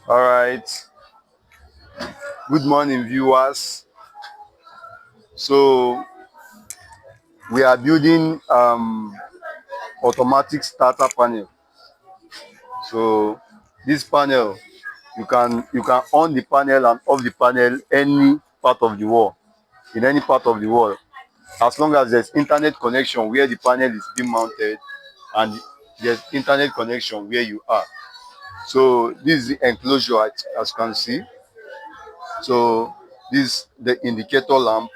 All right. Good morning, viewers. So we are building automatic starter panel. So this panel, you can on the panel and off the panel any part of the wall, in any part of the wall, as long as there's internet connection where the panel is being mounted and there's internet connection where you are. So this is the enclosure as you can see. So this is the indicator lamp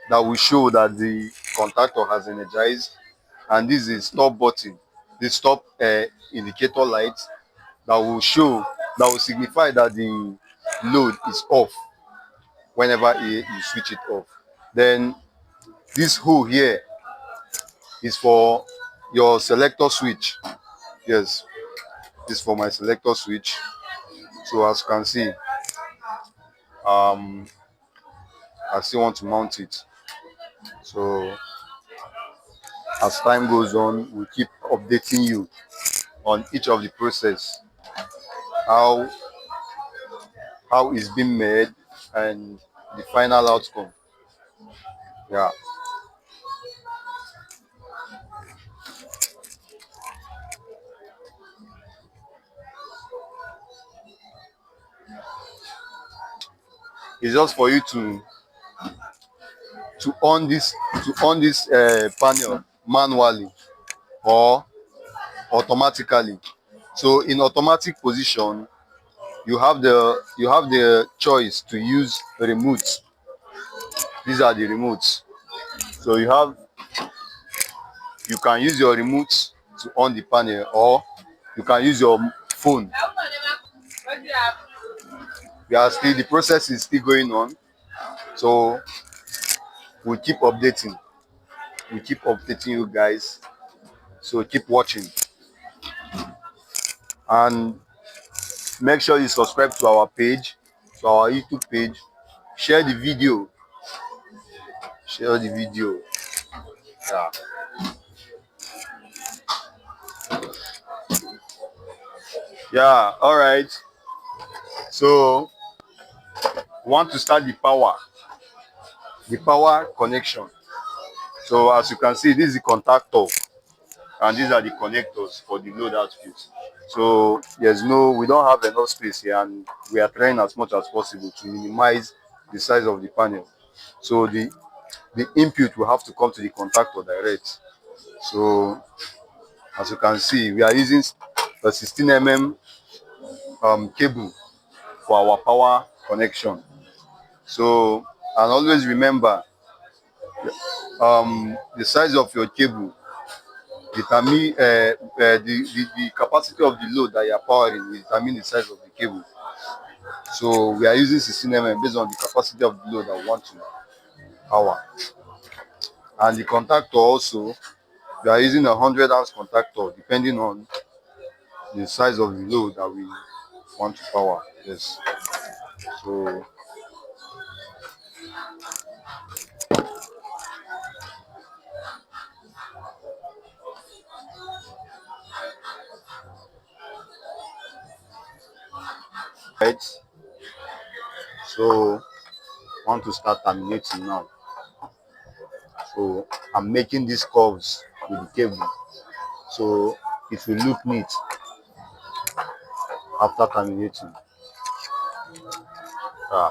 that will show that the contactor has energized, and this is stop button, the stop indicator light that will show, that will signify that the load is off whenever you switch it off. Then this hole here is for your selector switch. Yes, this is for my selector switch. So as you can see, um I still want to mount it. So as time goes on, we'll keep updating you on each of the process, how it's being made and the final outcome. Yeah. It's just for you to on this panel manually or automatically. So in automatic position, you have the choice to use remotes. These are the remotes. So you can use your remote to on the panel, or you can use your phone. The process is still going on. So we keep updating. We keep updating you guys. So keep watching and make sure you subscribe to our page, to our YouTube page. Share the video. Share the video. Yeah. Yeah. All right. So we want to start the power connection. So as you can see, this is the contactor, and these are the connectors for the load output. So we don't have enough space here, and we are trying as much as possible to minimize the size of the panel. So the input will have to come to the contactor direct. So as you can see, we are using a 16 mm cable for our power connection. So, and always remember, the size of your cable determine the capacity of the load that you are powering will determine the size of the cable. So we are using 16 mm based on the capacity of the load that we want to power. And the contactor also, we are using 100 amps contactor depending on the size of the load that we want to power. Yes. So right. So I want to start terminating now. So I'm making these curves with the cable, so it will look neat after terminating. Ah,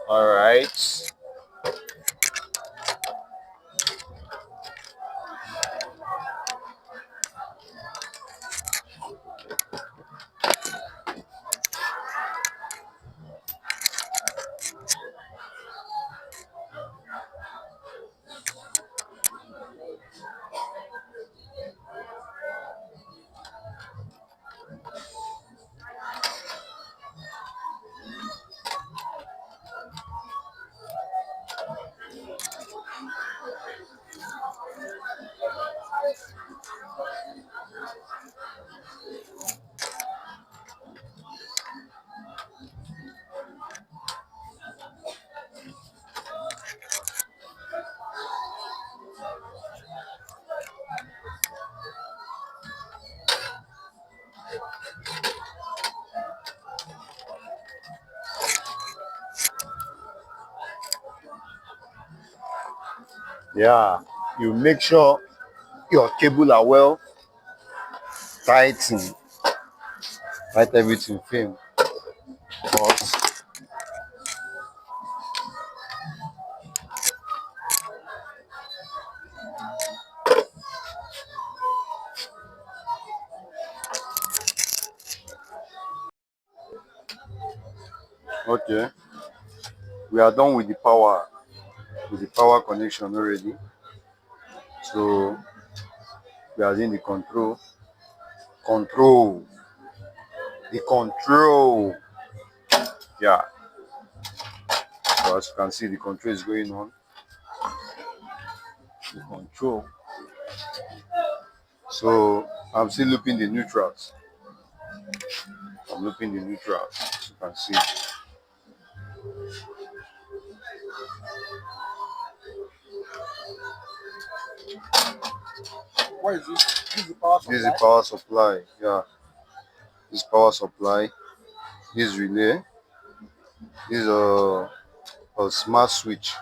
all right. Yeah, you make sure your cable are well tightened, tight everything firm. But okay, we are done with the power connection already. So we are in the control, the control. Yeah. So as you can see, the control is going on. The control. So I'm still looping the neutrals. I'm looping the neutrals. As you can see. What is this? This is the power This is supply. the power supply. Yeah. This power supply. This relay. This is a smart switch.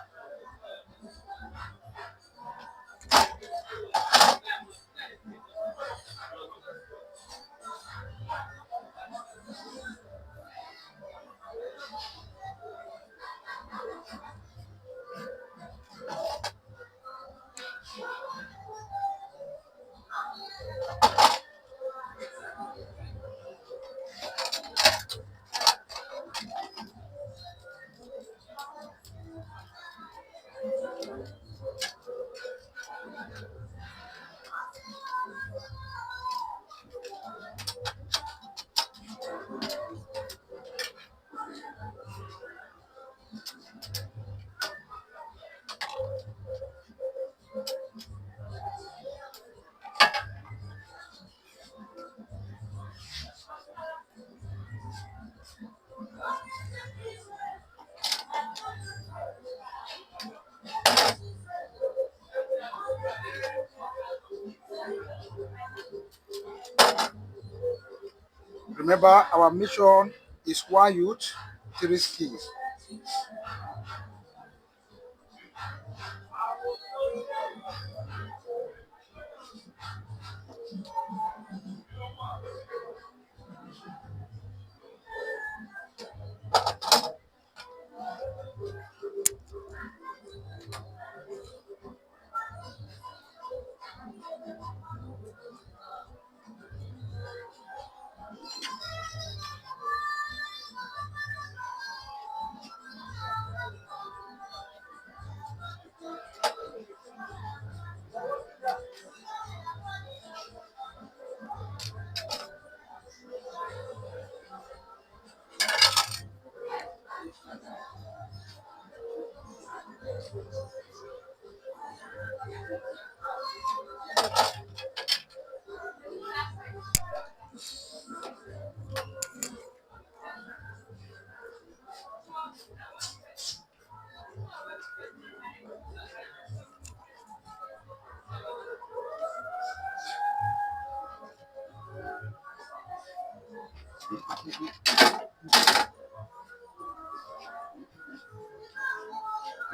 Remember, our mission is one youth, three skills.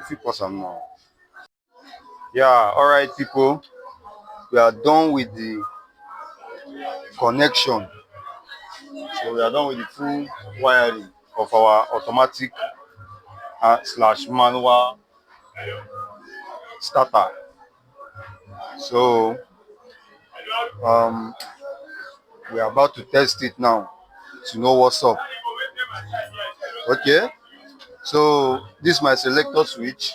If you pause them now. Yeah, alright people. We are done with the connection. So we are done with the full wiring of our automatic slash manual starter. So um, we are about to test it now to know what's up. Okay, so this is my selector switch.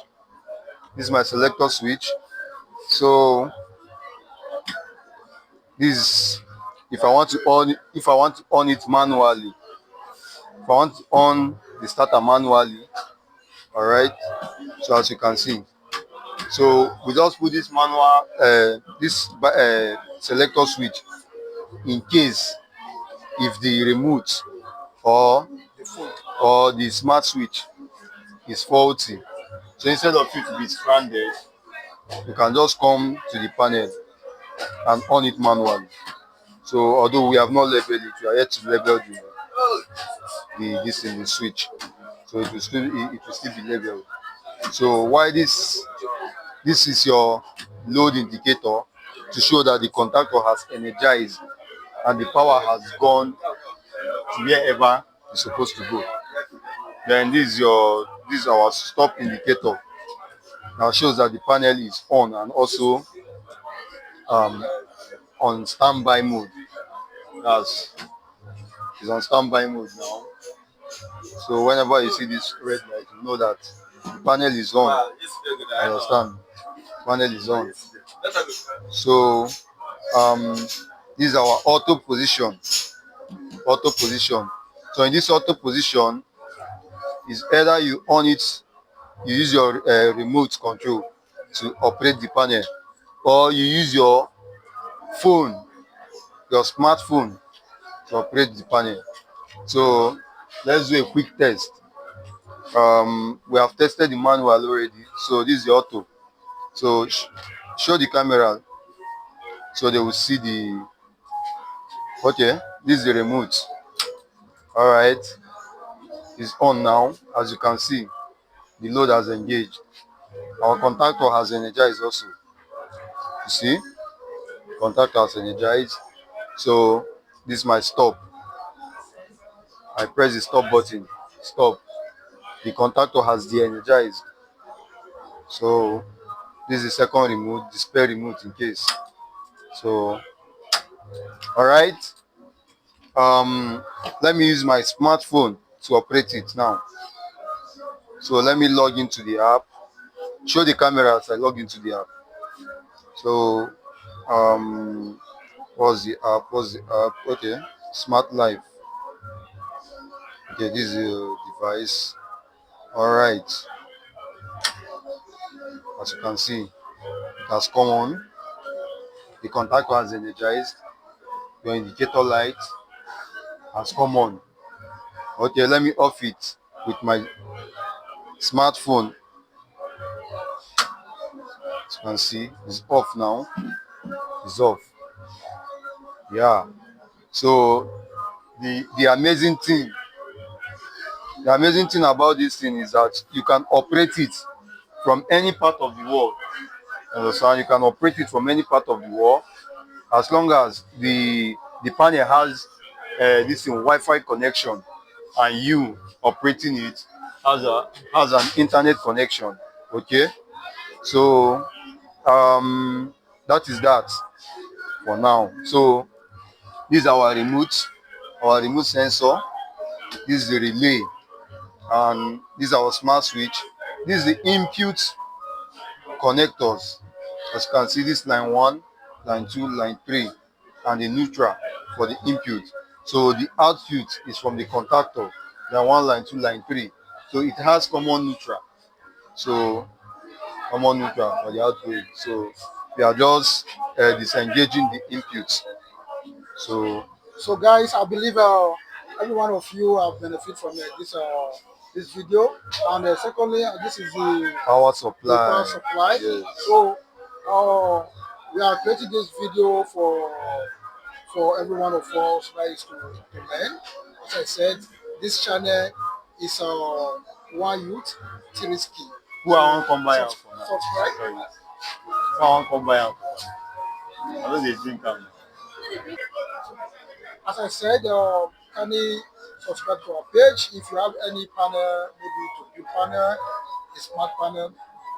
This is my selector switch. So this, if I want to on it manually, if I want to on the starter manually, all right. So as you can see, so we just put this manual, this selector switch in case if the remote or the smart switch is faulty. So instead of you to be stranded, you can just come to the panel and on it manually. So although we have not labeled it, we are yet to label the switch. So it will still be labeled. So why this is your load indicator to show that the contactor has energized and the power has gone to wherever it's supposed to go. Then this is our stop indicator. Now shows that the panel is on and also on standby mode. That's It's on standby mode now. So whenever you see this red light, you know that the panel is on. I understand. Panel is on. So this is our auto position. Auto position. So in this auto position, is either you on it, you use your remote control to operate the panel, or you use your phone, your smartphone, to operate the panel. So let's do a quick test. We have tested the manual already, so this is the auto. So show the camera so they will see the. Okay, this is the remote. All right, it's on now. As you can see, the load has engaged. Our contactor has energized also. You see, contactor has energized. So this is my stop. I press the stop button. Stop. The contactor has de-energized. So this is the second remote, the spare remote in case. So all right. Let me use my smartphone to operate it now. So let me log into the app. Show the camera as I log into the app. So what's the app? Okay, Smart Life. Okay, this is the device. All right, as you can see, it has come on. The contactor has energized. Your indicator light has come on. Okay, let me off it with my smartphone. As you can see, it's off now. It's off. Yeah. So the amazing thing about this thing is that you can operate it from any part of the world. Understand? You can operate it from any part of the world as long as the panel has this Wi-Fi connection and you operating it has an internet connection. Okay, so that is that for now. So this is our remote sensor. This is the relay, and this is our smart switch. This is the input connectors. As you can see, this line 1, line 2, line 3, and the neutral for the input. So the output is from the contactor, line 1, line 2, line 3. So it has common neutral. So common neutral for the output. So we are just disengaging the inputs. So guys, I believe every one of you have benefit from this video. And secondly, this is the Power power supply. supply. Yes. So we are creating this video for every one of us that is to learn. As I said, this channel is one youth, Tiriski. Who I want come buy am for now? Subscribe. Sorry. Who I want come buy am for? I know they drink am. As I said, kindly subscribe to our page. If you have any panel, maybe to build panel, a smart panel,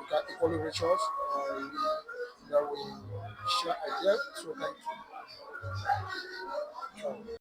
you can equally reach us. That we share ideas. So thank you.